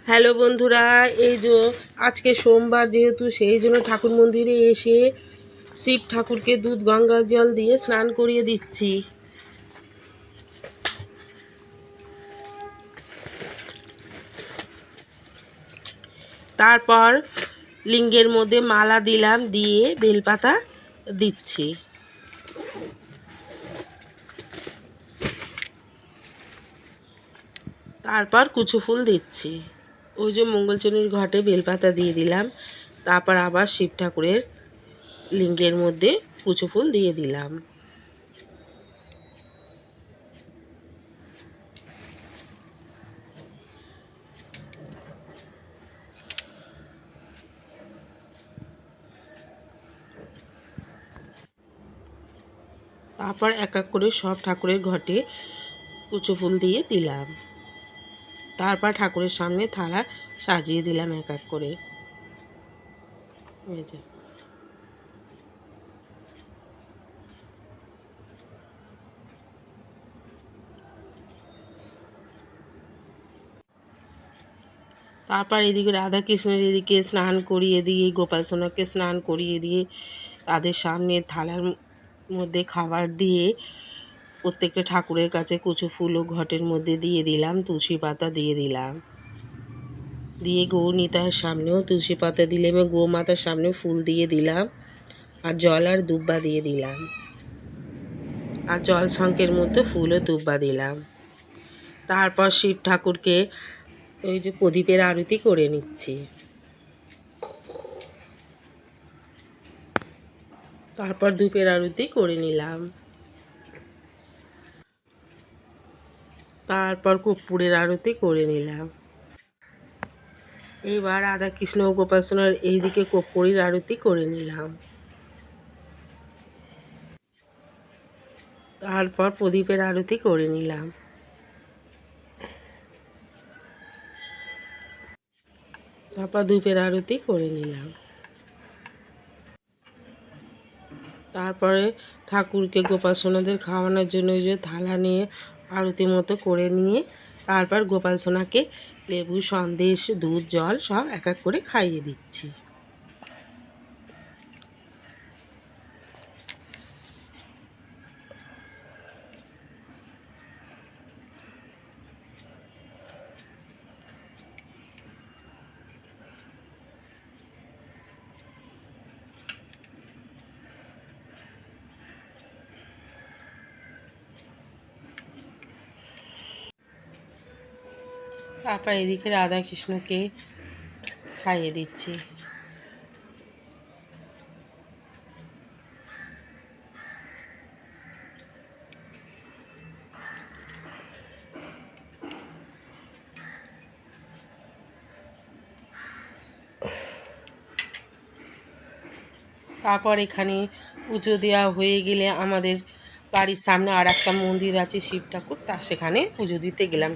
Hello বন্ধুরা, এই যে আজকে সোমবার যেহেতু সেই জন্য ঠাকুর মন্দিরে এসে শিব ঠাকুরকে দুধ গঙ্গা জল দিয়ে স্নান করিয়ে দিচ্ছি। তারপর লিঙ্গের মধ্যে মালা দিলাম, দিয়ে বেলপাতা দিচ্ছি। তারপর কুচু ফুল দিচ্ছি। ওই যে মঙ্গলচরণীর ঘটে বেলপাতা দিয়ে দিলাম। তারপর আবার শিব ঠাকুরের লিঙ্গের মধ্যে কুচু ফুল দিয়ে দিলাম। তারপর এক এক করে সব ঠাকুরের ঘটে কুচো ফুল দিয়ে দিলাম। তারপর ঠাকুরের সামনে থালা সাজিয়ে দিলাম এক এক করে। এই যে তারপর এদিকে রাধা কৃষ্ণের এদিকে স্নান করিয়ে দিয়ে, গোপাল সোনাকে স্নান করিয়ে দিয়ে, তাদের সামনে থালার মধ্যে খাবার দিয়ে প্রত্যেকটা ঠাকুরের কাছে কুচো ফুল ও ঘটের মধ্যে দিয়ে দিলাম, তুলসী পাতা দিয়ে দিলাম। দিয়ে গৌনিতার সামনেও তুলসী পাতা দিলাম, গোমাতার সামনে ফুল দিয়ে দিলাম, আর জল আর দুব্বা দিয়ে দিলাম, আর জল শঙ্কের মধ্যে ফুল ও দুব্বা দিলাম। তারপর শিব ঠাকুরকে ওই যে প্রদীপের আরতি করে নিচ্ছি। তারপর ধূপের আরতি করে নিলাম। তারপর কর্পূরের আরতি করে নিলাম। এবার রাধা কৃষ্ণ ও গোপাল সোনার এইদিকে কর্পূরের আরতি করে নিলাম। তারপর প্রদীপের আরতি করে নিলাম। তারপর ধূপের আরতি করে নিলাম। তারপরে ঠাকুরকে গোপাল সোনাদের খাওয়ানোর জন্য ওই যে থালা নিয়ে আরতি মতো করে নিয়ে তারপর গোপাল সোনাকে লেবু, সন্দেশ, দুধ, জল সব এক এক করে খাইয়ে দিচ্ছি। তারপর এদিকে রাধা কৃষ্ণকে খাইয়ে দিচ্ছি। তারপর এখানে পুজো দেওয়া হয়ে গেলে আমাদের বাড়ির সামনে আর একটা মন্দির আছে শিব ঠাকুর, তা সেখানে পুজো দিতে গেলাম।